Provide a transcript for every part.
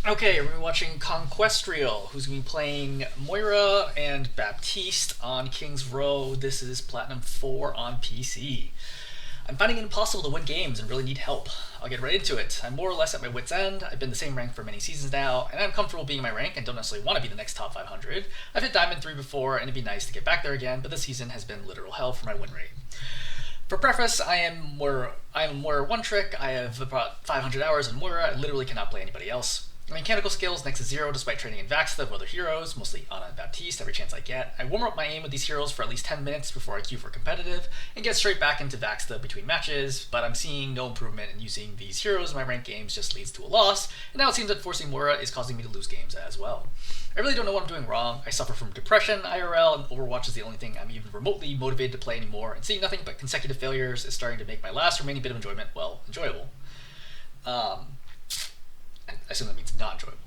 Okay, we're gonna be watching Conquestrial, who's gonna be playing Moira and Baptiste on King's Row. This is Platinum 4 on PC. I'm finding it impossible to win games and really need help. I'll get right into it. I'm more or less at my wit's end. I've been the same rank for many seasons now, and I'm comfortable being in my rank and don't necessarily want to be the next top 500. I've hit Diamond 3 before, and it'd be nice to get back there again, but this season has been literal hell for my win rate. For preface, I am Moira one trick. I have about 500 hours in Moira. I literally cannot play anybody else. My mechanical skills next to zero despite training in Vaxta with other heroes, mostly Ana and Baptiste, every chance I get. I warm up my aim with these heroes for at least 10 minutes before I queue for competitive, and get straight back into Vaxta between matches, but I'm seeing no improvement in using these heroes in my ranked games just leads to a loss, and now it seems that forcing Moira is causing me to lose games as well. I really don't know what I'm doing wrong. I suffer from depression, IRL, and Overwatch is the only thing I'm even remotely motivated to play anymore, and seeing nothing but consecutive failures is starting to make my last remaining bit of enjoyment, well, enjoyable. I assume that means not enjoyable.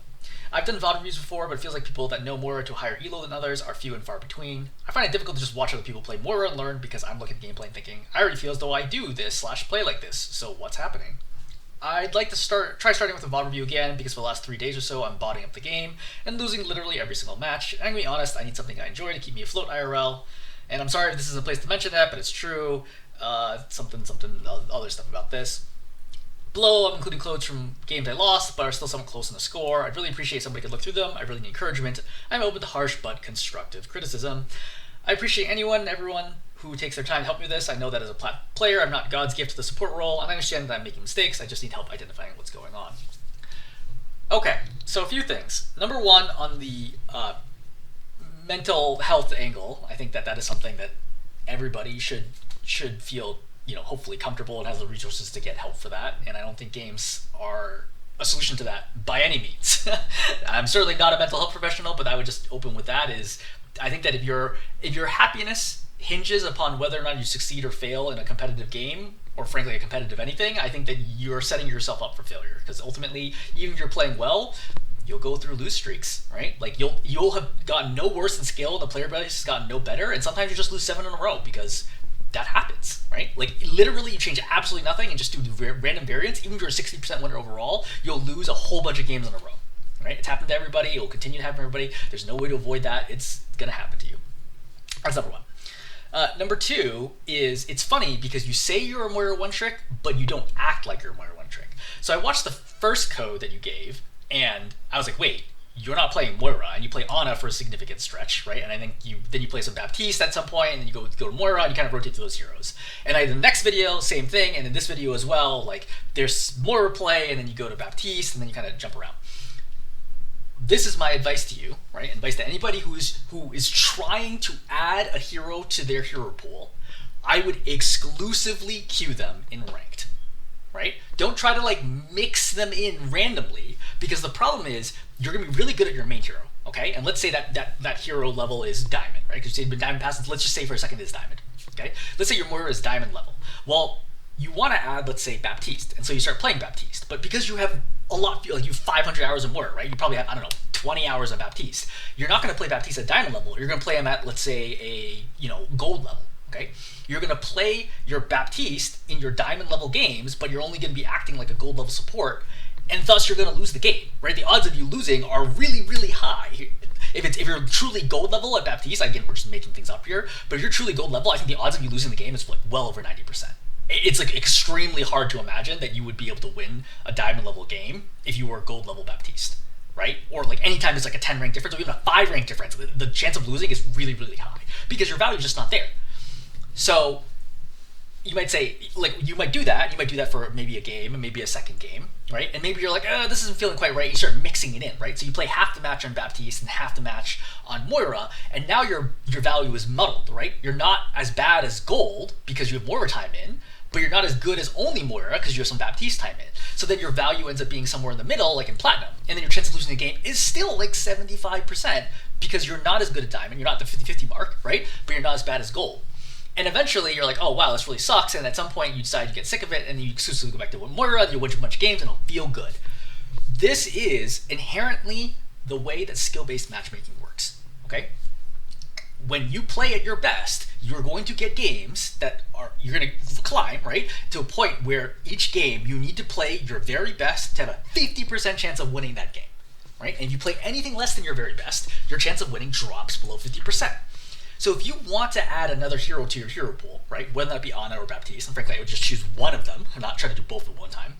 I've done VOD reviews before, but it feels like people that know Moira to a higher elo than others are few and far between. I find it difficult to just watch other people play Moira and learn because I'm looking at gameplay and thinking, I already feel as though I do this / play like this, so what's happening? I'd like to try starting with a VOD review again because for the last 3 days or so I'm botting up the game and losing literally every single match. And I'm gonna be honest, I need something I enjoy to keep me afloat IRL. And I'm sorry if this isn't a place to mention that, but it's true. Something other stuff about this. Below, I'm including quotes from games I lost, but are still somewhat close in the score. I'd really appreciate somebody could look through them. I really need encouragement. I'm open to harsh but constructive criticism. I appreciate everyone who takes their time to help me with this. I know that as a player, I'm not God's gift to the support role, and I understand that I'm making mistakes. I just need help identifying what's going on. Okay, so a few things. Number one, on the mental health angle, I think that is something that everybody should feel hopefully comfortable and has the resources to get help for that. And I don't think games are a solution to that by any means. I'm certainly not a mental health professional, but I would just open with that is I think that if your happiness hinges upon whether or not you succeed or fail in a competitive game, or frankly a competitive anything, I think that you're setting yourself up for failure. Because ultimately, even if you're playing well, you'll go through lose streaks, right? Like you'll have gotten no worse in skill, the player base has gotten no better, and sometimes you just lose 7 in a row because that happens, right? Like literally you change absolutely nothing and just do the random variants. Even if you're a 60% winner overall, you'll lose a whole bunch of games in a row, right? It's happened to everybody. It will continue to happen to everybody. There's no way to avoid that. It's gonna happen to you. That's number one. Number two is it's funny because you say you're a Moira one trick, but you don't act like you're a Moira one trick. So I watched the first code that you gave, and I was like, wait, you're not playing Moira, and you play Ana for a significant stretch, right? And I think you play some Baptiste at some point, and then you go to Moira, and you kind of rotate through those heroes. And the next video, same thing, and in this video as well, like there's Moira play, and then you go to Baptiste, and then you kind of jump around. This is my advice to you, right? Advice to anybody who is trying to add a hero to their hero pool. I would exclusively queue them in ranked, right? Don't try to like mix them in randomly, because the problem is you're gonna be really good at your main hero, okay? And let's say that hero level is diamond, right? Because you've been diamond past. Let's just say for a second it's diamond, okay? Let's say your Moira is diamond level. Well, you want to add, let's say, Baptiste, and so you start playing Baptiste. But because you have a lot, like you have 500 hours of Moira, right? You probably have 20 hours of Baptiste. You're not going to play Baptiste at diamond level. You're going to play him at, let's say, a gold level. Okay, you're going to play your Baptiste in your diamond level games, but you're only going to be acting like a gold level support, and thus you're going to lose the game, right? The odds of you losing are really, really high. If you're truly gold level at Baptiste, again, we're just making things up here, but if you're truly gold level, I think the odds of you losing the game is like well over 90%. It's like extremely hard to imagine that you would be able to win a diamond level game if you were gold level Baptiste, right? Or like anytime it's like a 10 rank difference or even a 5 rank difference, the chance of losing is really, really high because your value is just not there. So you might say, like, you might do that for maybe a game and maybe a second game, right? And maybe you're like, this isn't feeling quite right. You start mixing it in, right? So you play half the match on Baptiste and half the match on Moira, and now your value is muddled, right? You're not as bad as gold because you have Moira time in, but you're not as good as only Moira because you have some Baptiste time in. So then your value ends up being somewhere in the middle, like in Platinum, and then your chance of losing the game is still like 75% because you're not as good at Diamond, you're not the 50-50 mark, right? But you're not as bad as Gold. And eventually you're like, oh wow, this really sucks, and at some point you decide you get sick of it, and you exclusively go back to Moira, you win a bunch of games, and it'll feel good. This is inherently the way that skill-based matchmaking works, okay? When you play at your best, you're going to get games that you're going to climb, right, to a point where each game you need to play your very best to have a 50% chance of winning that game. right? And if you play anything less than your very best, your chance of winning drops below 50%. So if you want to add another hero to your hero pool, right, whether that be Ana or Baptiste, and frankly I would just choose one of them, and not try to do both at one time.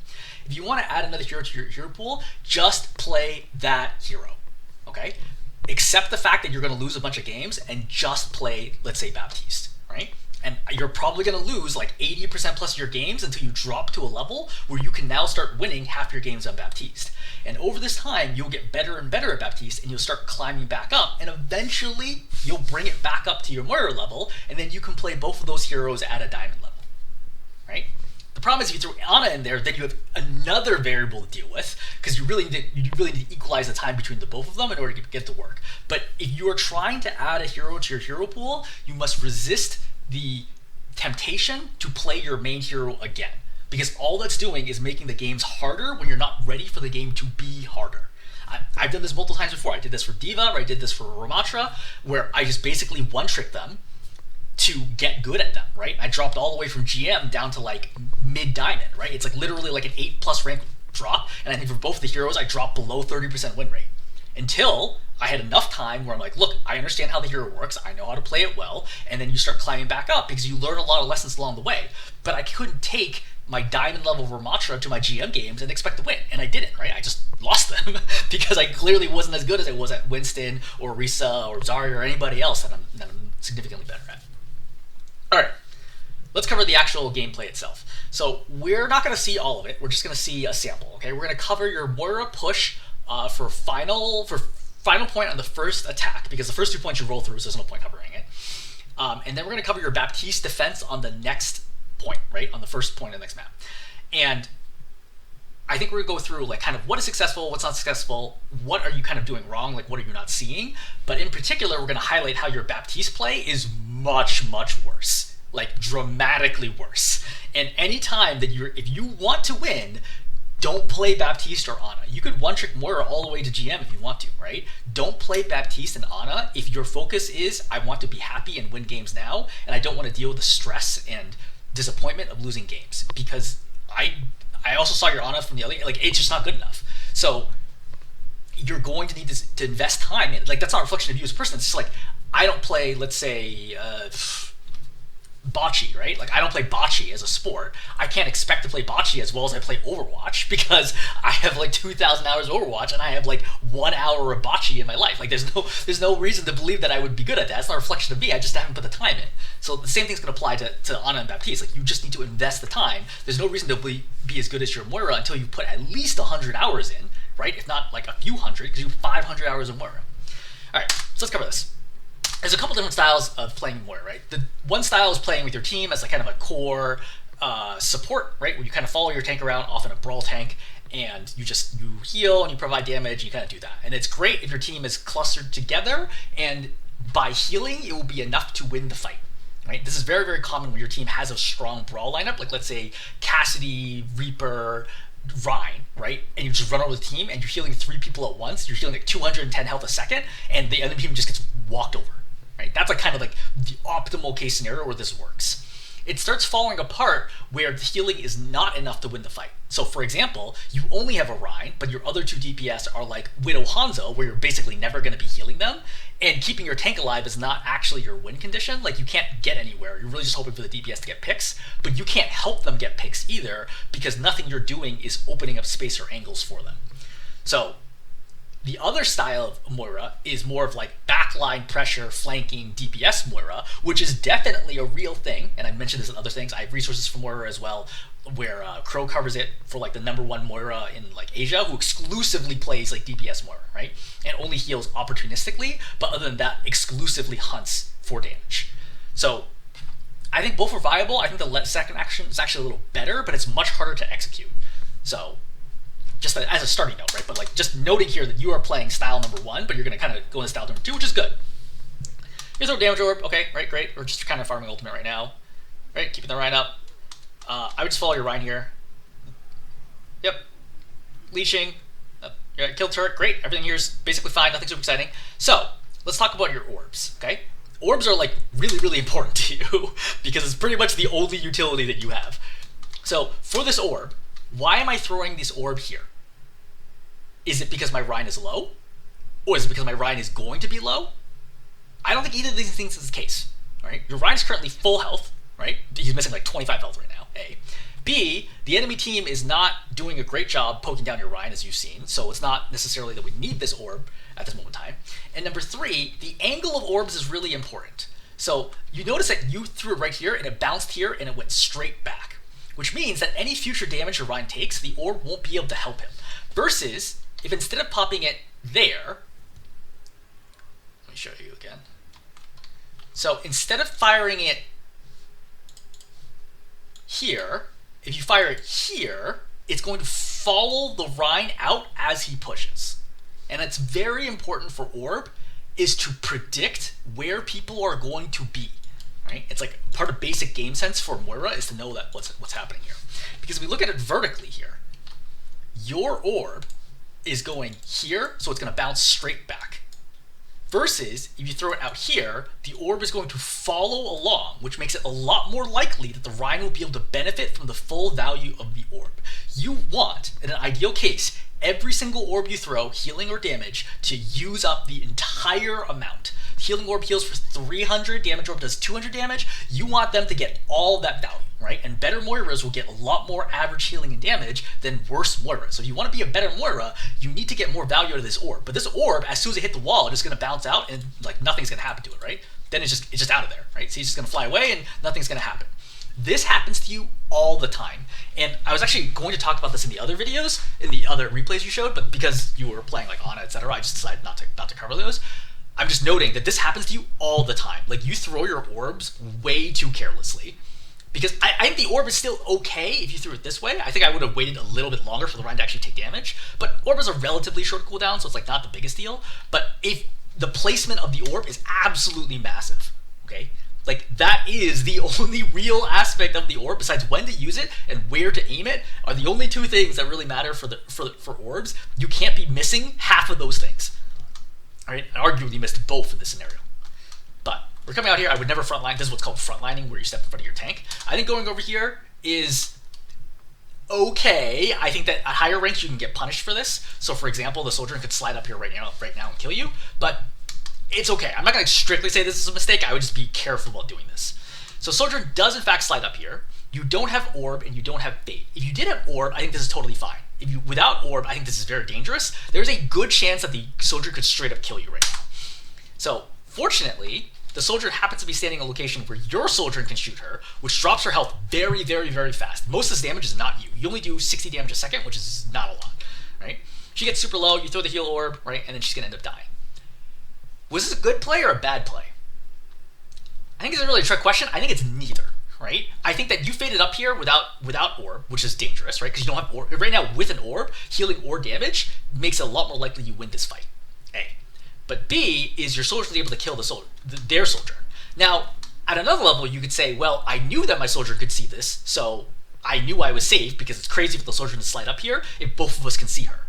If you want to add another hero to your hero pool, just play that hero, okay? Accept the fact that you're going to lose a bunch of games and just play, let's say, Baptiste, right? And you're probably going to lose like 80% plus of your games until you drop to a level where you can now start winning half your games on Baptiste. And over this time, you'll get better and better at Baptiste, and you'll start climbing back up, and eventually you'll bring it back up to your Moira level, and then you can play both of those heroes at a diamond level, right? The problem is if you throw Ana in there, then you have another variable to deal with, because you really need to equalize the time between the both of them in order to get it to work. But if you are trying to add a hero to your hero pool, you must resist the temptation to play your main hero again, because all that's doing is making the games harder when you're not ready for the game to be harder. I've done this multiple times before. I did this for Diva, or I did this for Ramatra, where I just basically one-trick them to get good at them, right? I dropped all the way from GM down to like mid-diamond, right? It's like literally like an 8+ rank drop, and I think for both the heroes, I dropped below 30% win rate. Until I had enough time where I'm like, look, I understand how the hero works, I know how to play it well, and then you start climbing back up because you learn a lot of lessons along the way. But I couldn't take my diamond level Ramatra to my GM games and expect to win, and I didn't, right? I just lost them because I clearly wasn't as good as I was at Winston or Risa or Zarya or anybody else that I'm significantly better at. Alright, let's cover the actual gameplay itself. So we're not going to see all of it, we're just going to see a sample, okay? We're going to cover your Moira push for final point on the first attack, because the first 2 points you roll through, so there's no point covering it. And then we're going to cover your Baptiste defense on the next point, right? On the first point of the next map. And I think we're going to go through like kind of what is successful, what's not successful, what are you kind of doing wrong, like what are you not seeing. But in particular, we're going to highlight how your Baptiste play is much, much worse. Like dramatically worse. And anytime that if you want to win, don't play Baptiste or Ana. You could one-trick Moira all the way to GM if you want to, right? Don't play Baptiste and Ana if your focus is, I want to be happy and win games now, and I don't want to deal with the stress and disappointment of losing games. Because I also saw your Ana from the other, like, it's just not good enough. So you're going to need to invest time in it. Like, that's not a reflection of you as a person. It's just like, I don't play, let's say, bocce, right? Like, I don't play bocce as a sport. I can't expect to play bocce as well as I play Overwatch because I have like 2,000 hours of Overwatch and I have like 1 hour of bocce in my life. Like, there's no reason to believe that I would be good at that. It's not a reflection of me. I just haven't put the time in. So the same thing's going to apply to Ana and Baptiste. Like, you just need to invest the time. There's no reason to be as good as your Moira until you put at least 100 hours in, right? If not like a few hundred, because you have 500 hours of Moira. All right, so let's cover this. There's a couple different styles of playing Moira, right? The one style is playing with your team as like kind of a core support, right? Where you kind of follow your tank around, often a brawl tank, and you heal and you provide damage, and you kind of do that. And it's great if your team is clustered together, and by healing, it will be enough to win the fight, right? This is very, very common when your team has a strong brawl lineup, like let's say Cassidy, Reaper, Rhine, right? And you just run over the team, and you're healing 3 people at once. You're healing like 210 health a second, and the enemy team just gets walked over. Right? That's like kind of like the optimal case scenario where this works. It starts falling apart where the healing is not enough to win the fight. So for example, you only have a Rhine, but your other 2 DPS are like Widow Hanzo, where you're basically never going to be healing them, and keeping your tank alive is not actually your win condition. Like, you can't get anywhere. You're really just hoping for the DPS to get picks, but you can't help them get picks either, because nothing you're doing is opening up space or angles for them. So the other style of Moira is more of like backline pressure, flanking DPS Moira, which is definitely a real thing. And I mentioned this in other things. I have resources for Moira as well, where Crow covers it for like the #1 Moira in like Asia, who exclusively plays like DPS Moira, right? And only heals opportunistically, but other than that, exclusively hunts for damage. So I think both are viable. I think the second action is actually a little better, but it's much harder to execute. So just as a starting note, right? But like just noting here that you are playing style #1, but you're going to kind of go into style #2, which is good. Here's our damage orb. Okay, right, great. We're just kind of farming ultimate right now. Right, keeping the Rhine up. I would just follow your Rhine here. Yep. Leashing. Kill turret. Great. Everything here is basically fine. Nothing super exciting. So let's talk about your orbs, okay? Orbs are like really, really important to you because it's pretty much the only utility that you have. So for this orb, why am I throwing this orb here? Is it because my Rhine is low? Or is it because my Rhine is going to be low? I don't think either of these things is the case. Right? Your Rhine is currently full health, right? He's missing like 25 health right now, A. B, the enemy team is not doing a great job poking down your Rhine, as you've seen, so it's not necessarily that we need this orb at this moment in time. And number 3, the angle of orbs is really important. So you notice that you threw it right here, and it bounced here, and it went straight back, which means that any future damage your Rhine takes, the orb won't be able to help him. Versus, if instead of popping it there, let me show you again. So instead of firing it here, if you fire it here, it's going to follow the Rhine out as he pushes. And it's very important for Orb is to predict where people are going to be. Right? It's like part of basic game sense for Moira is to know that what's happening here. Because if we look at it vertically here, your Orb is going here, so it's going to bounce straight back. Versus, if you throw it out here, the orb is going to follow along, which makes it a lot more likely that the Rhine will be able to benefit from the full value of the orb. You want, in an ideal case, every single orb you throw, healing or damage, to use up the entire amount. Healing orb heals for 300, damage orb does 200 damage. You want them to get all that value, right? And better Moiras will get a lot more average healing and damage than worse Moira. So if you want to be a better Moira, you need to get more value out of this orb. But this orb, as soon as it hit the wall, it's just going to bounce out and like nothing's going to happen to it, right? Then it's just out of there, right? So he's just going to fly away and nothing's going to happen. This happens to you all the time. And I was actually going to talk about this in the other videos, in the other replays you showed, but because you were playing like Ana, etc., I just decided not to cover those. I'm just noting that this happens to you all the time. Like, you throw your orbs way too carelessly. Because I think the orb is still okay if you threw it this way. I think I would have waited a little bit longer for the Rhine to actually take damage. But orb is a relatively short cooldown, so it's like not the biggest deal. But if the placement of the orb is absolutely massive, okay? Like, that is the only real aspect of the orb, besides when to use it and where to aim it, are the only two things that really matter for orbs. You can't be missing half of those things. All right, and arguably missed both in this scenario. But we're coming out here. I would never frontline. This is what's called frontlining, where you step in front of your tank. I think going over here is okay. I think that at higher ranks you can get punished for this. So, for example, the soldier could slide up here right now and kill you. But it's okay. I'm not going to strictly say this is a mistake. I would just be careful about doing this. So, soldier does in fact slide up here. You don't have orb and you don't have bait. If you did have orb, I think this is totally fine. If you without orb, I think this is very dangerous. There's a good chance that the soldier could straight up kill you right now. So, fortunately, the soldier happens to be standing in a location where your soldier can shoot her, which drops her health very, very, very fast. Most of this damage is not you. You only do 60 damage a second, which is not a lot, right? She gets super low, you throw the heal orb, right, and then she's going to end up dying. Was this a good play or a bad play? I think it's a really trick question. I think it's neither. Right? I think that you faded up here without orb, which is dangerous, right? Because you don't have orb. Right now, with an orb, healing or damage makes it a lot more likely you win this fight. A. But B is your soldier able to kill their soldier. Now, at another level, you could say, well, I knew that my soldier could see this, so I knew I was safe because it's crazy for the soldier to slide up here if both of us can see her.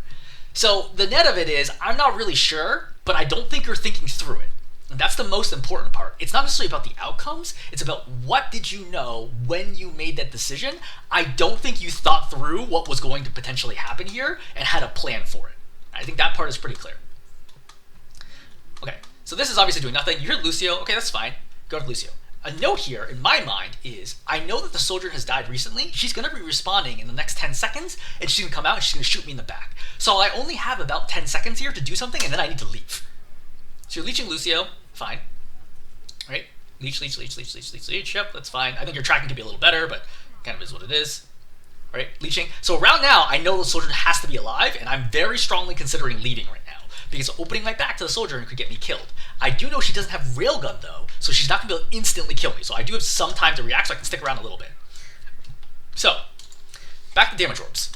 So the net of it is, I'm not really sure, but I don't think you're thinking through it. And that's the most important part. It's not necessarily about the outcomes. It's about what did you know when you made that decision. I don't think you thought through what was going to potentially happen here and had a plan for it. I think that part is pretty clear. Okay, so this is obviously doing nothing. You hear Lucio. Okay, that's fine. Go to Lucio. A note here, in my mind, is I know that the soldier has died recently. She's going to be respawning in the next 10 seconds, and she's going to come out and she's going to shoot me in the back. So I only have about 10 seconds here to do something, and then I need to leave. So you're leeching Lucio. Fine. Right? Leech. Yep, that's fine. I think your tracking could be a little better, but kind of is what it is. Right? Leeching. So around now, I know the soldier has to be alive, and I'm very strongly considering leaving right now, because opening my back to the soldier could get me killed. I do know she doesn't have railgun, though, so she's not going to be able to instantly kill me. So I do have some time to react, so I can stick around a little bit. So, back to damage orbs.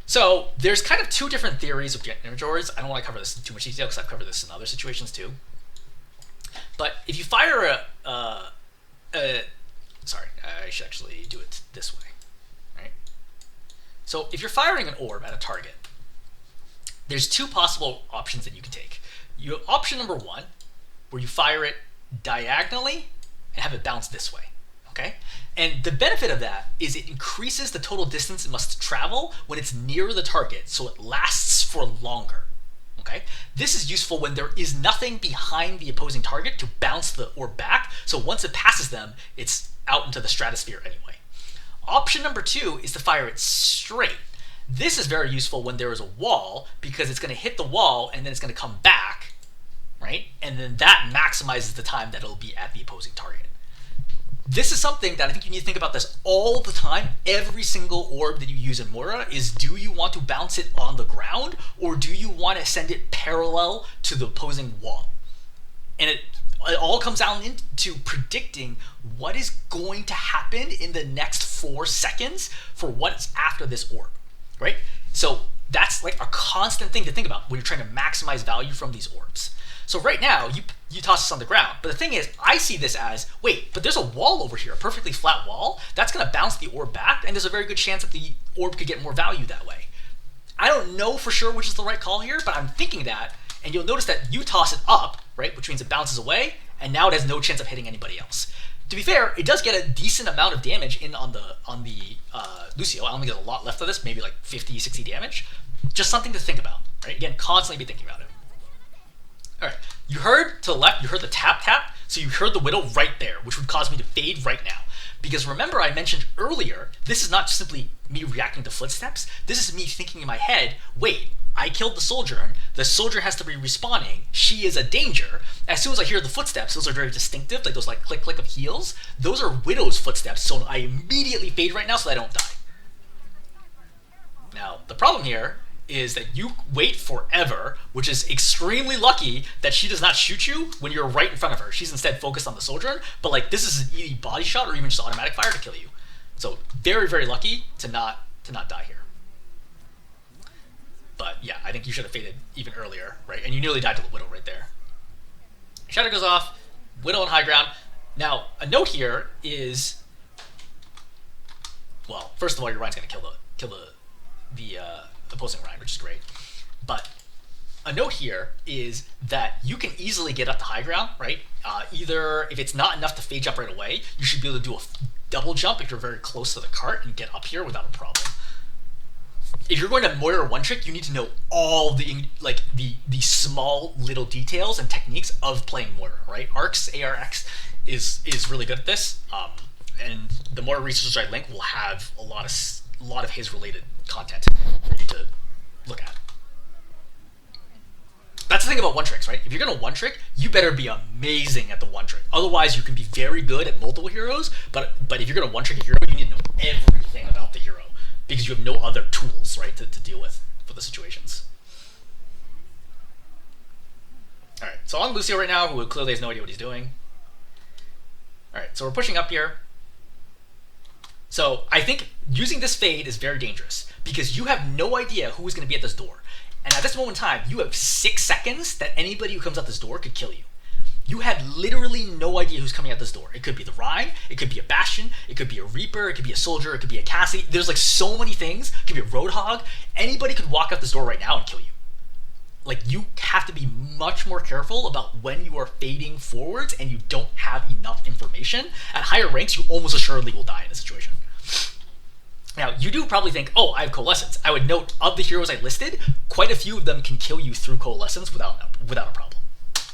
So, there's kind of two different theories of damage orbs. I don't want to cover this in too much detail, because I've covered this in other situations, too. But if you fire sorry, I should actually do it this way, right? So if you're firing an orb at a target, there's two possible options that you can take. You have option number one, where you fire it diagonally and have it bounce this way, okay? And the benefit of that is it increases the total distance it must travel when it's near the target, so it lasts for longer. Okay, this is useful when there is nothing behind the opposing target to bounce the orb back, so once it passes them, it's out into the stratosphere anyway. Option number 2 is to fire it straight. This is very useful when there is a wall, because it's going to hit the wall and then it's going to come back, right? And then that maximizes the time that it'll be at the opposing target. This is something that I think you need to think about this all the time. Every single orb that you use in Moira is, do you want to bounce it on the ground, or do you want to send it parallel to the opposing wall? And it all comes down into predicting what is going to happen in the next 4 seconds for what's after this orb, right? So that's like a constant thing to think about when you're trying to maximize value from these orbs. So right now, you toss this on the ground. But the thing is, I see this as, wait, but there's a wall over here, a perfectly flat wall. That's going to bounce the orb back, and there's a very good chance that the orb could get more value that way. I don't know for sure which is the right call here, but I'm thinking that, and you'll notice that you toss it up, right, which means it bounces away, and now it has no chance of hitting anybody else. To be fair, it does get a decent amount of damage in on the Lucio. I only get a lot left of this, maybe like 50, 60 damage. Just something to think about, right? Again, constantly be thinking about it. All right, you heard to the left, you heard the tap, so you heard the Widow right there, which would cause me to fade right now. Because remember I mentioned earlier, this is not just simply me reacting to footsteps, this is me thinking in my head, wait, I killed the soldier has to be respawning, she is a danger. As soon as I hear the footsteps, those are very distinctive, like those like click click of heels, those are Widow's footsteps, so I immediately fade right now so I don't die. Now, the problem here is that you wait forever, which is extremely lucky that she does not shoot you when you're right in front of her. She's instead focused on the soldier, but like this is an easy body shot or even just automatic fire to kill you. So very, very lucky to not die here. But yeah, I think you should have faded even earlier, right? And you nearly died to the Widow right there. Shatter goes off, Widow on high ground. Now, a note here is, well, first of all, your Ryan's gonna kill the opposing Ryan, which is great. But a note here is that you can easily get up to high ground, right? Either if it's not enough to fade jump right away, you should be able to do a double jump if you're very close to the cart and get up here without a problem. If you're going to Moira one trick, you need to know all the small little details and techniques of playing Moira, right? ARX is really good at this, and the Moira resources I link will have a lot of his related content for you to look at. That's the thing about one tricks, right? If you're gonna one trick, you better be amazing at the one trick. Otherwise, you can be very good at multiple heroes, but if you're gonna one trick a hero, you need to know everything about the hero because you have no other tools, right, to deal with for the situations. All right, so on Lucio right now, who clearly has no idea what he's doing. All right, so we're pushing up here. So I think using this fade is very dangerous because you have no idea who is going to be at this door. And at this moment in time, you have 6 seconds that anybody who comes out this door could kill you. You have literally no idea who's coming out this door. It could be the Rhine, it could be a Bastion, it could be a Reaper, it could be a Soldier, it could be a Cassie. There's like so many things. It could be a Roadhog. Anybody could walk out this door right now and kill you. Like, you have to be much more careful about when you are fading forwards and you don't have enough information. At higher ranks, you almost assuredly will die in this situation. Now, you do probably think, oh, I have Coalescence. I would note, of the heroes I listed, quite a few of them can kill you through Coalescence without a problem.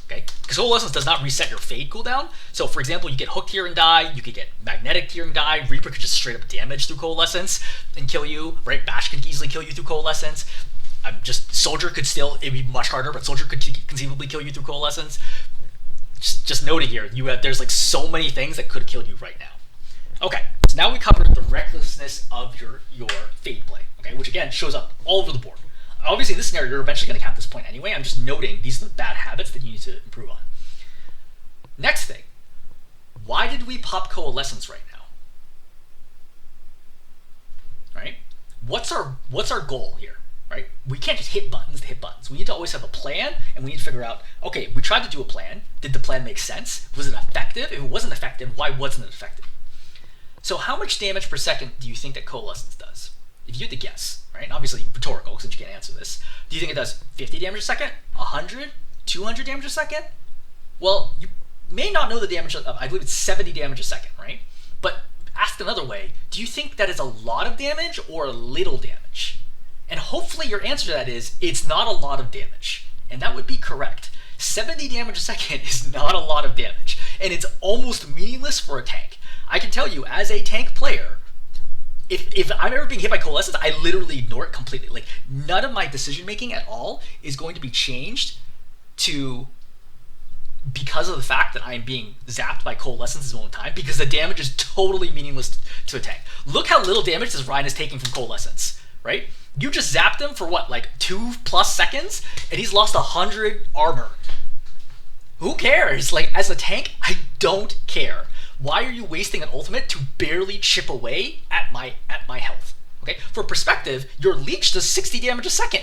Okay? Because Coalescence does not reset your fade cooldown. So, for example, you get hooked here and die, you could get magnetic here and die, Reaper could just straight up damage through Coalescence and kill you, right? Bash can easily kill you through Coalescence. Soldier could still, it'd be much harder, but Soldier could conceivably kill you through Coalescence. Just noting here, there's like so many things that could kill you right now. Okay, so now we covered the recklessness of your fade play, okay, which again shows up all over the board. Obviously, in this scenario, you're eventually going to cap this point anyway. I'm just noting these are the bad habits that you need to improve on. Next thing, why did we pop Coalescence right now? Right? What's our goal here? Right? We can't just hit buttons to hit buttons. We need to always have a plan, and we need to figure out, okay, we tried to do a plan. Did the plan make sense? Was it effective? If it wasn't effective, why wasn't it effective? So how much damage per second do you think that Coalescence does? If you had to guess, right? And obviously rhetorical, since you can't answer this. Do you think it does 50 damage a second? 100? 200 damage a second? Well, you may not know the damage of, I believe it's 70 damage a second, right? But asked another way, do you think that is a lot of damage or little damage? And hopefully your answer to that is, it's not a lot of damage. And that would be correct. 70 damage a second is not a lot of damage, and it's almost meaningless for a tank. I can tell you, as a tank player, if I'm ever being hit by Coalescence, I literally ignore it completely. Like, none of my decision making at all is going to be changed to because of the fact that I'm being zapped by Coalescence this moment in time, because the damage is totally meaningless to a tank. Look how little damage this Ryan is taking from Coalescence, right? You just zapped him for what, like 2+ seconds, and he's lost 100 armor. Who cares? Like, as a tank, I don't care. Why are you wasting an ultimate to barely chip away at my health? Okay, for perspective, your leech does 60 damage a second.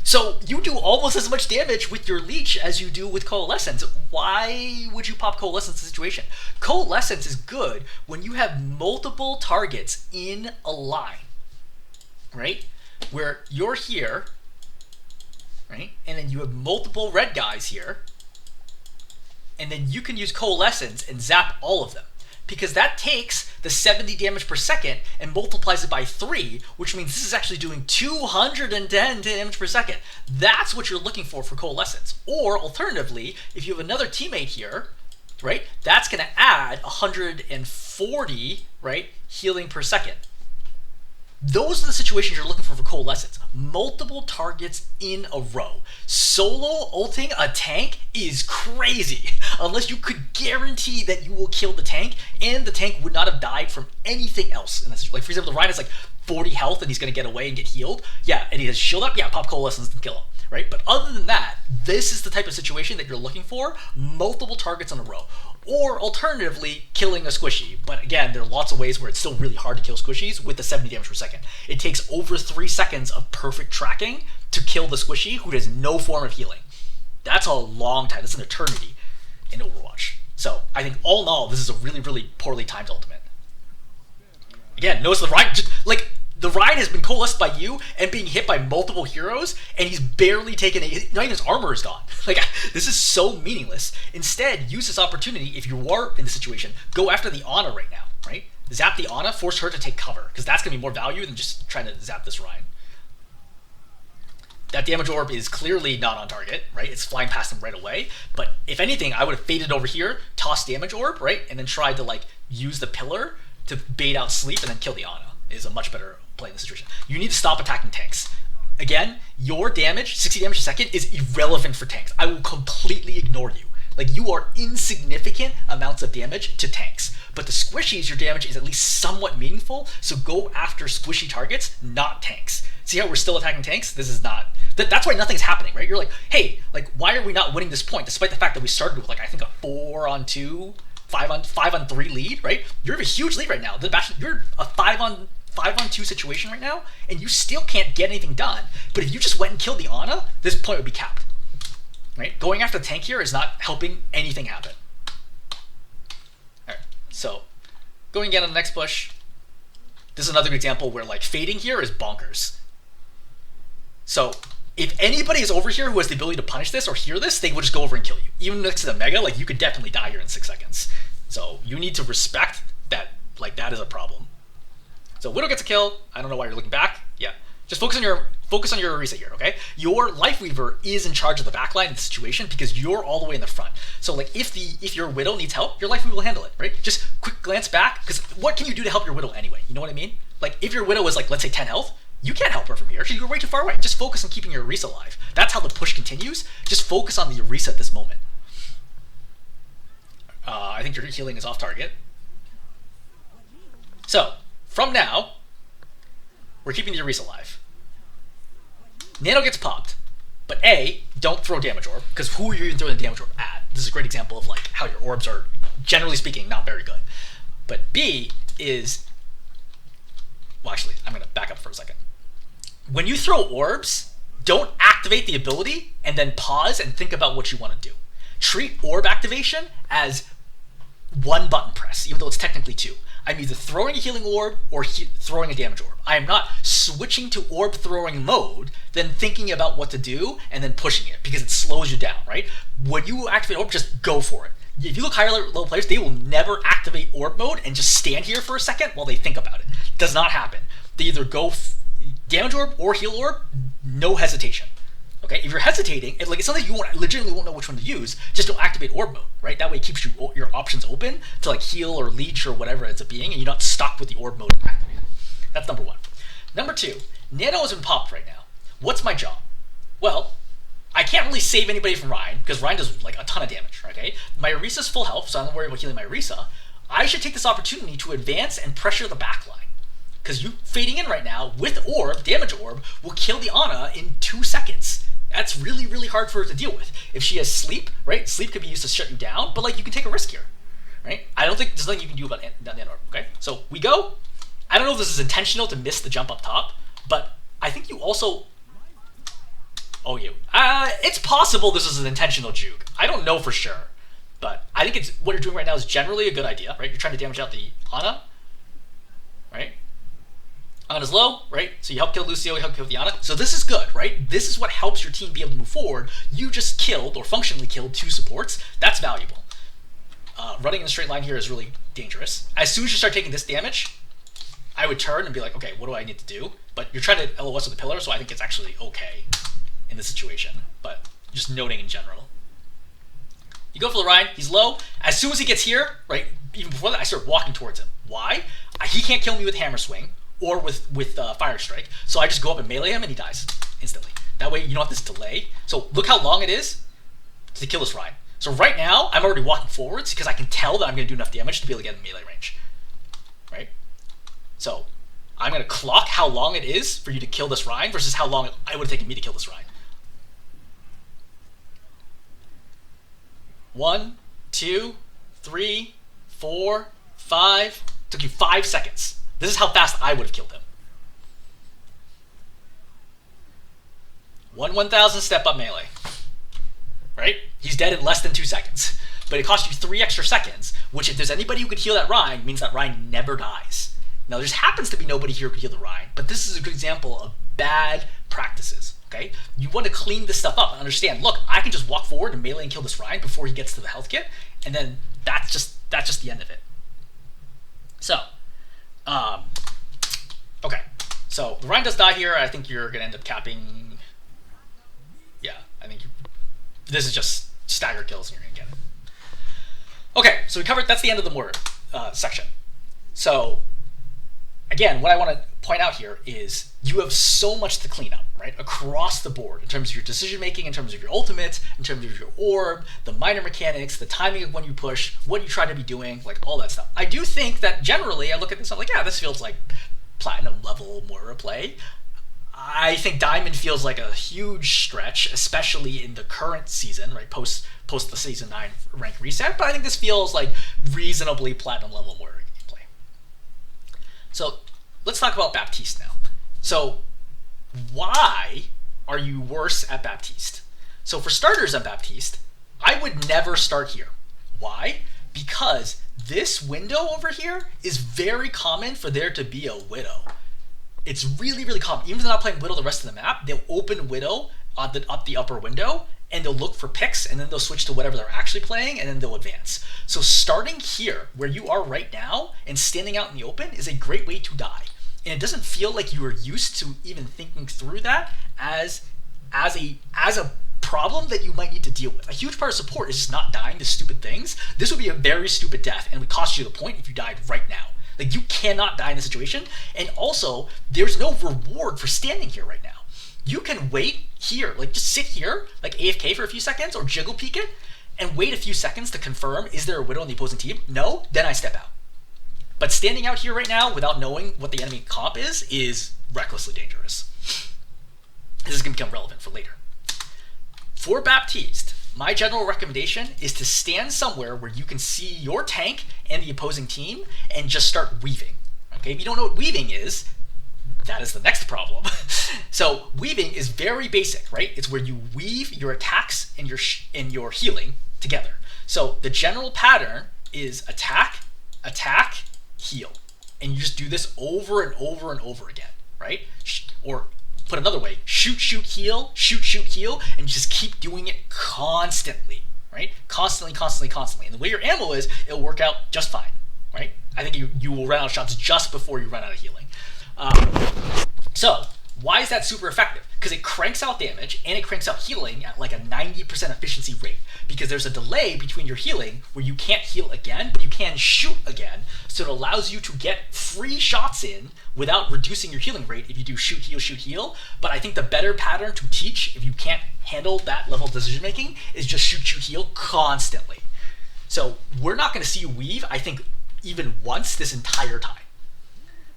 So you do almost as much damage with your leech as you do with Coalescence. Why would you pop Coalescence in the situation? Coalescence is good when you have multiple targets in a line, right? Where you're here, right? And then you have multiple red guys here. And then you can use Coalescence and zap all of them. Because that takes the 70 damage per second and multiplies it by 3, which means this is actually doing 210 damage per second. That's what you're looking for Coalescence. Or alternatively, if you have another teammate here, right, that's going to add 140, right, healing per second. Those are the situations you're looking for Coalescence. Multiple targets in a row. Solo ulting a tank is crazy, unless you could guarantee that you will kill the tank, and the tank would not have died from anything else. In this, like, for example, the Ryan has like 40 health and he's going to get away and get healed. Yeah, and he has shield up. Yeah, pop Coalescence and kill him. Right? But other than that, this is the type of situation that you're looking for. Multiple targets in a row. Or alternatively, killing a squishy. But again, there are lots of ways where it's still really hard to kill squishies with the 70 damage per second. It takes over 3 seconds of perfect tracking to kill the squishy who has no form of healing. That's a long time. That's an eternity in Overwatch. So I think all in all, this is a really, really poorly timed ultimate. Again, notice the Ryan, just like, the Ryan has been coalesced by you and being hit by multiple heroes, and he's barely taken not even his armor is gone. Like, this is so meaningless. Instead, use this opportunity, if you are in the situation, go after the Ana right now, right? Zap the Ana, force her to take cover, because that's going to be more value than just trying to zap this Ryan. That damage orb is clearly not on target, right? It's flying past him right away. But if anything, I would have faded over here, tossed damage orb, right? And then tried to, like, use the pillar to bait out sleep and then kill the Ana. Is a much better play in this situation. You need to stop attacking tanks. Again, your damage, 60 damage a second, is irrelevant for tanks. I will completely ignore you. Like, you are insignificant amounts of damage to tanks. But the squishies, your damage is at least somewhat meaningful, so go after squishy targets, not tanks. See how we're still attacking tanks? This is not... That's why nothing's happening, right? You're like, hey, like, why are we not winning this point, despite the fact that we started with, like, I think a 4-on-2, 5-on-3 lead, right? You're a huge lead right now. You're a 5-on-2 situation right now, and you still can't get anything done. But if you just went and killed the Ana, this point would be capped. Right? Going after the tank here is not helping anything happen. Alright, so going again on the next push. This is another example where, like, fading here is bonkers. So if anybody is over here who has the ability to punish this or hear this, they will just go over and kill you. Even next to the Mega, like, you could definitely die here in 6 seconds. So you need to respect that, like, that is a problem. So Widow gets a kill. I don't know why you're looking back. Yeah. Just focus on your reset here, okay? Your Life Weaver is in charge of the backline in the situation because you're all the way in the front. So, like, if your Widow needs help, your Life Weaver will handle it, right? Just quick glance back, because what can you do to help your Widow anyway? You know what I mean? Like, if your Widow is, like, let's say 10 health, you can't help her from here. You're way too far away. Just focus on keeping your Orisa alive. That's how the push continues. Just focus on the Orisa at this moment. I think your healing is off target. So, from now, we're keeping the Orisa alive. Nano gets popped, but A, don't throw damage orb, because who are you even throwing the damage orb at? This is a great example of, like, how your orbs are, generally speaking, not very good. But B is, well, actually, I'm going to back up for a second. When you throw orbs, don't activate the ability and then pause and think about what you want to do. Treat orb activation as one button press, even though it's technically 2. I'm either throwing a healing orb or throwing a damage orb. I am not switching to orb throwing mode, then thinking about what to do, and then pushing it, because it slows you down, right? When you activate orb, just go for it. If you look higher level players, they will never activate orb mode and just stand here for a second while they think about it. It does not happen. They either go damage orb or heal orb, no hesitation. Okay, if you're hesitating, it's something you legitimately won't know which one to use. Just don't activate orb mode, right? That way it keeps your options open to like heal or leech or whatever it ends up being, and you're not stuck with the orb mode activated. That's number one. Number two, Nano has been popped right now. What's my job? Well, I can't really save anybody from Rein because Rein does like a ton of damage. Okay, my Orisa's full health, so I'm not worried about healing my Orisa. I should take this opportunity to advance and pressure the backline. Because you fading in right now with orb, damage orb, will kill the Ana in 2 seconds. That's really, really hard for her to deal with. If she has sleep, right? Sleep could be used to shut you down, but like you can take a risk here, right? I don't think there's nothing you can do about that orb, okay? So we go. I don't know if this is intentional to miss the jump up top, but I think you also... Oh, yeah. It's possible this is an intentional juke. I don't know for sure, but I think it's what you're doing right now is generally a good idea, right? You're trying to damage out the Ana, right? Ana's low, right? So you help kill Lucio, you help kill the Ana. So this is good, right? This is what helps your team be able to move forward. You just killed, or functionally killed, 2 supports. That's valuable. Running in a straight line here is really dangerous. As soon as you start taking this damage, I would turn and be like, okay, what do I need to do? But you're trying to LOS with the pillar, so I think it's actually okay in this situation. But just noting in general. You go for the Rein, he's low. As soon as he gets here, right, even before that, I start walking towards him. Why? He can't kill me with Hammer Swing or with Fire Strike, so I just go up and melee him and he dies instantly. That way you don't have this delay. So look how long it is to kill this Rein. So right now, I'm already walking forwards because I can tell that I'm going to do enough damage to be able to get in melee range. Right? So I'm going to clock how long it is for you to kill this Rein versus how long it would have taken me to kill this Rein. 1, 2, 3, 4, 5. Took you 5 seconds. This is how fast I would have killed him. 1/1000 step up melee. Right? He's dead in less than 2 seconds. But it cost you 3 extra seconds, which if there's anybody who could heal that Rein, means that Rein never dies. Now, there just happens to be nobody here who could heal the Rein, but this is a good example of bad practices. Okay? You want to clean this stuff up and understand, look, I can just walk forward and melee and kill this Rein before he gets to the health kit, and then that's just the end of it. So, okay. So the Rein does die here. I think you're gonna end up capping. Yeah, I think this is just stagger kills and you're gonna get it. Okay, so we covered. That's the end of the Moira section. So again, what I want to point out here is you have so much to clean up, right? Across the board, in terms of your decision making, in terms of your ultimates, in terms of your orb, the minor mechanics, the timing of when you push, what you try to be doing, like all that stuff. I do think that generally, I look at this, I'm like, yeah, this feels like platinum level Moira play. I think Diamond feels like a huge stretch, especially in the current season, right? Post the season 9 rank reset, but I think this feels like reasonably platinum level Moira gameplay. So let's talk about Baptiste now. So why are you worse at Baptiste? So for starters on Baptiste, I would never start here. Why? Because this window over here is very common for there to be a Widow. It's really, really common. Even if they're not playing Widow the rest of the map, they'll open Widow up the upper window, and they'll look for picks, and then they'll switch to whatever they're actually playing, and then they'll advance. So starting here, where you are right now, and standing out in the open is a great way to die. And it doesn't feel like you are used to even thinking through that as a problem that you might need to deal with. A huge part of support is just not dying to stupid things. This would be a very stupid death, and would cost you the point if you died right now. Like, you cannot die in this situation, and also, there's no reward for standing here right now. You can wait here, like just sit here, like AFK for a few seconds, or jiggle peek it, and wait a few seconds to confirm, is there a Widow on the opposing team? No? Then I step out. But standing out here right now without knowing what the enemy comp is recklessly dangerous. This is going to become relevant for later. For Baptiste, my general recommendation is to stand somewhere where you can see your tank and the opposing team and just start weaving. Okay, if you don't know what weaving is, that is the next problem. So weaving is very basic, right? It's where you weave your attacks and your healing together. So the general pattern is attack, attack, heal. And you just do this over and over and over again, right? Or put another way, shoot, shoot, heal, and you just keep doing it constantly, right? Constantly. And the way your ammo is, it'll work out just fine, right? I think you will run out of shots just before you run out of healing. So Why is that super effective? Because it cranks out damage and it cranks out healing at like a 90% efficiency rate. Because there's a delay between your healing where you can't heal again, but you can shoot again. So it allows you to get free shots in without reducing your healing rate if you do shoot, heal. But I think the better pattern to teach if you can't handle that level of decision making is just shoot, heal constantly. So we're not going to see you weave, I think, even once this entire time.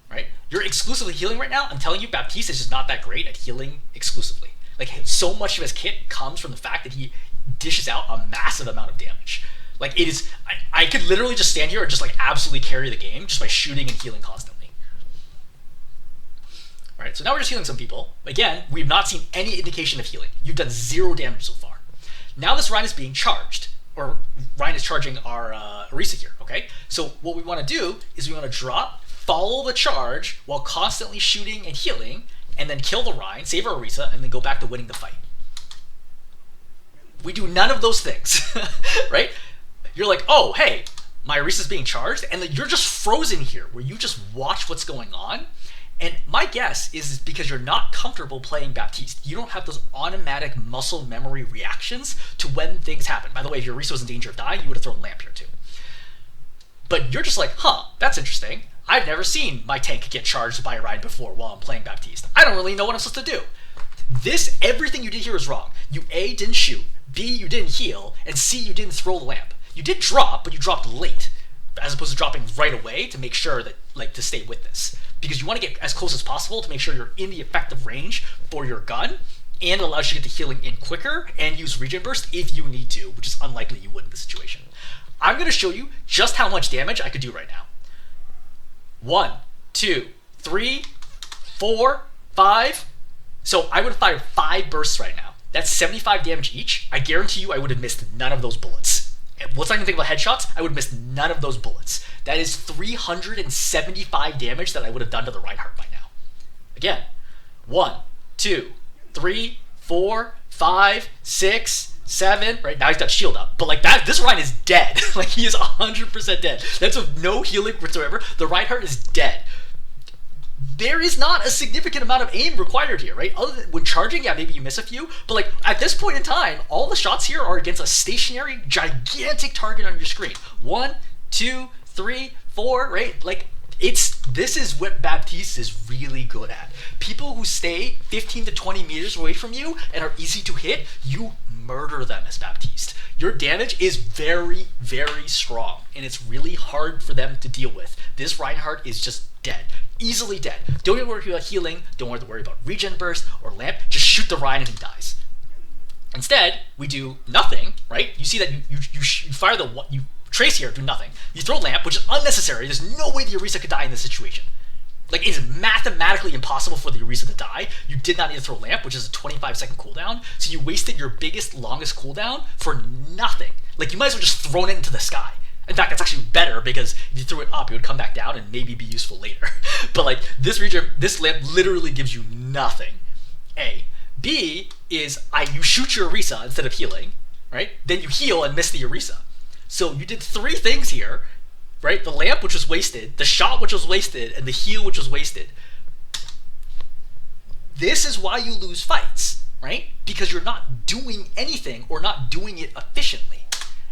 Right? You're exclusively healing right now. I'm telling you, Baptiste is just not that great at healing exclusively. Like, so much of his kit comes from the fact that he dishes out a massive amount of damage. Like, it is, I could literally just stand here and just like absolutely carry the game just by shooting and healing constantly. All right, so now we're just healing some people. Again, we've not seen any indication of healing. You've done 0 damage so far. Now this Rein is being charged, or Rein is charging our Orisa here, okay? So what we want to do is we want to drop, follow the charge while constantly shooting and healing, and then kill the Rein, save our Orisa, and then go back to winning the fight. We do none of those things, right? You're like, oh, hey, my Orisa's being charged, and you're just frozen here, where you just watch what's going on. And my guess is because you're not comfortable playing Baptiste. You don't have those automatic muscle memory reactions to when things happen. By the way, if your Orisa was in danger of dying, you would have thrown Lamp here too. But you're just like, huh, that's interesting. I've never seen my tank get charged by a Rein before while I'm playing Baptiste. I don't really know what I'm supposed to do. Everything you did here is wrong. You A, didn't shoot, B, you didn't heal, and C, you didn't throw the lamp. You did drop, but you dropped late, as opposed to dropping right away to make sure that, like, to stay with this. Because you want to get as close as possible to make sure you're in the effective range for your gun, and it allows you to get the healing in quicker and use regen burst if you need to, which is unlikely you would in this situation. I'm going to show you just how much damage I could do right now. 1, 2, 3, 4, 5. So I would have fired 5 bursts right now. That's 75 damage each. I guarantee you I would have missed none of those bullets. And what's I going to think about headshots? I would have missed none of those bullets. That is 375 damage that I would have done to the Reinhardt by now. Again, 1, 2, 3, 4, 5, 6, 7. Right now he's got shield up, but like that, this Rein is dead. Like he is 100% dead. That's with no healing whatsoever. The Reinhardt is dead. There is not a significant amount of aim required here, right? Other than when charging, yeah, maybe you miss a few, but like at this point in time, all the shots here are against a stationary, gigantic target on your screen. 1, 2, 3, 4, right? Like this is what Baptiste is really good at. People who stay 15 to 20 meters away from you and are easy to hit, you murder them as Baptiste. Your damage is very, very strong, and it's really hard for them to deal with. This Reinhardt is just dead. Easily dead. Don't even worry about healing, don't worry about regen burst or lamp, just shoot the Rein and he dies. Instead, we do nothing, right? You see that you fire you trace here, do nothing. You throw lamp, which is unnecessary. There's no way the Orisa could die in this situation. Like, it is mathematically impossible for the Orisa to die. You did not need to throw lamp, which is a 25-second cooldown, so you wasted your biggest, longest cooldown for nothing. Like, you might as well just thrown it into the sky. In fact, that's actually better, because if you threw it up, it would come back down and maybe be useful later. But like, this lamp literally gives you nothing. A. B is you shoot your Orisa instead of healing, right? Then you heal and miss the Orisa. So you did 3 things here, right? The lamp, which was wasted, the shot, which was wasted, and the heal, which was wasted. This is why you lose fights, right? Because you're not doing anything or not doing it efficiently.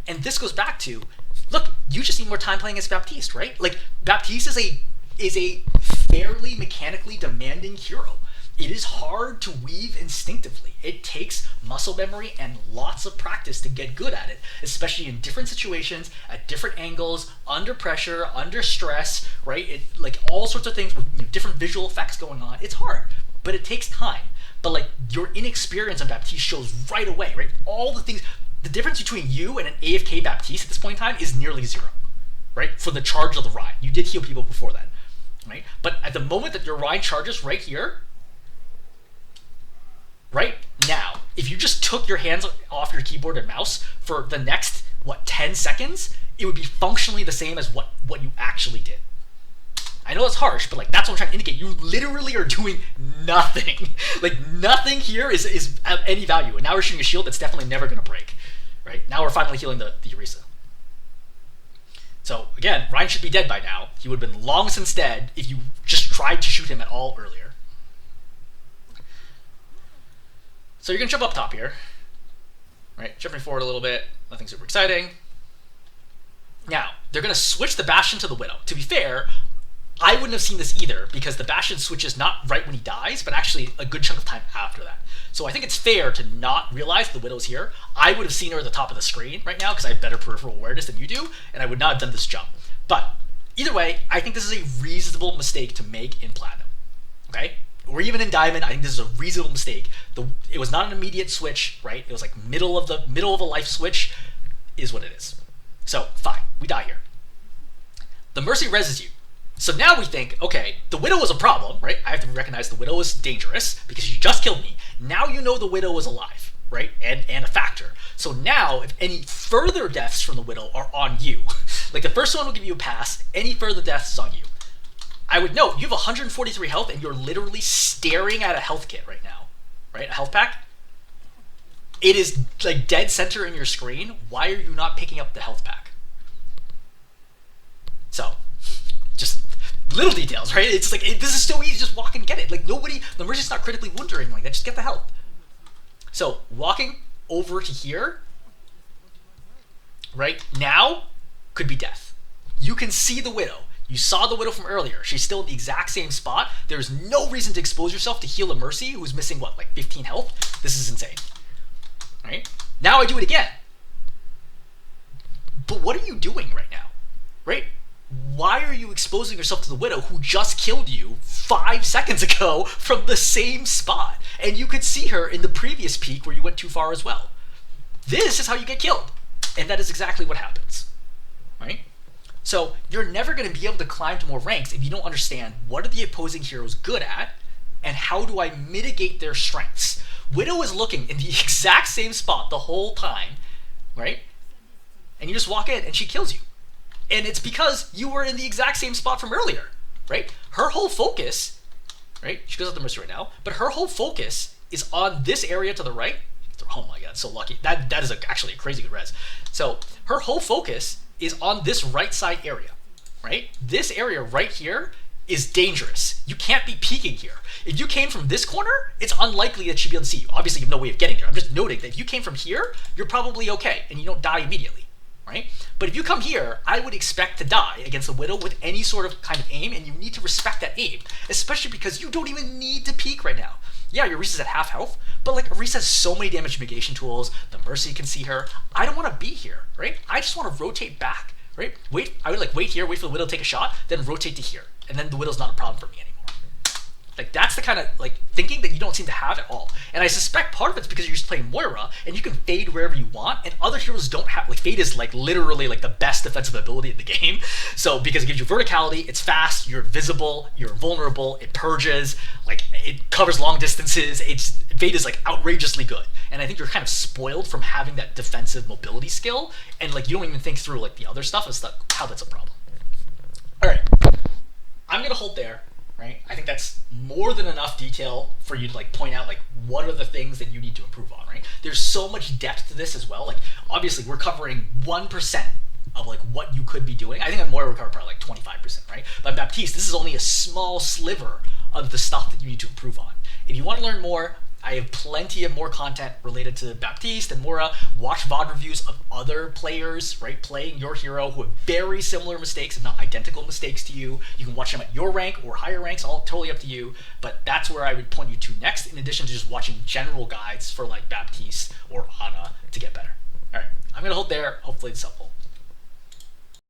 And this goes back to, look, you just need more time playing as Baptiste, right? Like, Baptiste is a fairly mechanically demanding hero. It is hard to weave instinctively. It takes muscle memory and lots of practice to get good at it, especially in different situations, at different angles, under pressure, under stress, right? Like all sorts of things with different visual effects going on. It's hard, but it takes time. But like, your inexperience on Baptiste shows right away, right? All the things, the difference between you and an AFK Baptiste at this point in time is nearly 0, right? For the charge of the Rein. You did heal people before that, right? But at the moment that your Rein charges right here, right now, if you just took your hands off your keyboard and mouse for the next, 10 seconds, it would be functionally the same as what you actually did. I know it's harsh, but like, that's what I'm trying to indicate. You literally are doing nothing. Like, nothing here is of any value. And now we're shooting a shield that's definitely never going to break, right? Now we're finally healing the Orisa. So again, Rein should be dead by now. He would have been long since dead if you just tried to shoot him at all earlier. So you're gonna jump up top here, right? Jumping forward a little bit, nothing super exciting. Now, they're gonna switch the Bastion to the Widow. To be fair, I wouldn't have seen this either because the Bastion switches not right when he dies, but actually a good chunk of time after that. So I think it's fair to not realize the Widow's here. I would have seen her at the top of the screen right now because I have better peripheral awareness than you do, and I would not have done this jump. But either way, I think this is a reasonable mistake to make in Platinum, okay? Or even in Diamond, I think this is a reasonable mistake. It was not an immediate switch, right? It was like middle of a life switch is what it is. So fine, we die here. The Mercy reses you. So now we think, okay, the Widow was a problem, right? I have to recognize the Widow is dangerous because you just killed me. Now you know the Widow is alive, right? And a factor. So now, if any further deaths from the Widow are on you, like the first one will give you a pass, any further deaths is on you. I would note, you have 143 health and you're literally staring at a health kit right now, right? A health pack. It is like dead center in your screen. Why are you not picking up the health pack? So, just little details, right? It's like, this is so easy, just walk and get it. Like nobody, the Mercy's not critically wounded or anything like that, just get the health. So, walking over to here, right now, could be death. You can see the Widow. You saw the Widow from earlier. She's still in the exact same spot. There's no reason to expose yourself to heal a Mercy who's missing, what, like 15 health? This is insane. Right? Now I do it again. But what are you doing right now? Right? Why are you exposing yourself to the Widow who just killed you 5 seconds ago from the same spot? And you could see her in the previous peak where you went too far as well. This is how you get killed. And that is exactly what happens. Right? So you're never going to be able to climb to more ranks if you don't understand what are the opposing heroes good at and how do I mitigate their strengths. Widow is looking in the exact same spot the whole time, right? And you just walk in and she kills you. And it's because you were in the exact same spot from earlier, right? Her whole focus, right? She goes out the Mercy right now, but her whole focus is on this area to the right. Oh my god, so lucky. That is actually a crazy good res. So her whole focus is on this right side area, right? This area right here is dangerous. You can't be peeking here. If you came from this corner, it's unlikely that she'd be able to see you. Obviously, you have no way of getting there. I'm just noting that if you came from here, you're probably okay, and you don't die immediately, right? But if you come here, I would expect to die against a Widow with any sort of kind of aim, and you need to respect that aim, especially because you don't even need to peek right now. Yeah, your Reese is at half health, but like Reese has so many damage mitigation tools, the Mercy can see her. I don't want to be here, right? I just want to rotate back, right? I would like wait here, wait for the Widow to take a shot, then rotate to here, and then the Widow's not a problem for me anymore. Like that's the kind of like thinking that you don't seem to have at all. And I suspect part of it's because you're just playing Moira and you can fade wherever you want, and other heroes don't have, like fade is like literally like the best defensive ability in the game. So because it gives you verticality, it's fast, you're invisible, you're invulnerable, it purges, like it covers long distances. Fade is like outrageously good. And I think you're kind of spoiled from having that defensive mobility skill, and like you don't even think through like the other stuff as to how that's a problem. All right, I'm gonna hold there. Right? I think that's more than enough detail for you to like point out like what are the things that you need to improve on, right? There's so much depth to this as well. Like obviously we're covering 1% of like what you could be doing. I think on Moira we cover probably like 25%, right? But Baptiste, this is only a small sliver of the stuff that you need to improve on. If you want to learn more, I have plenty of more content related to Baptiste and Moira. Watch VOD reviews of other players, right, playing your hero who have very similar mistakes, if not identical mistakes to you. You can watch them at your rank or higher ranks, all totally up to you. But that's where I would point you to next, in addition to just watching general guides for like Baptiste or Ana to get better. All right, I'm going to hold there. Hopefully it's helpful.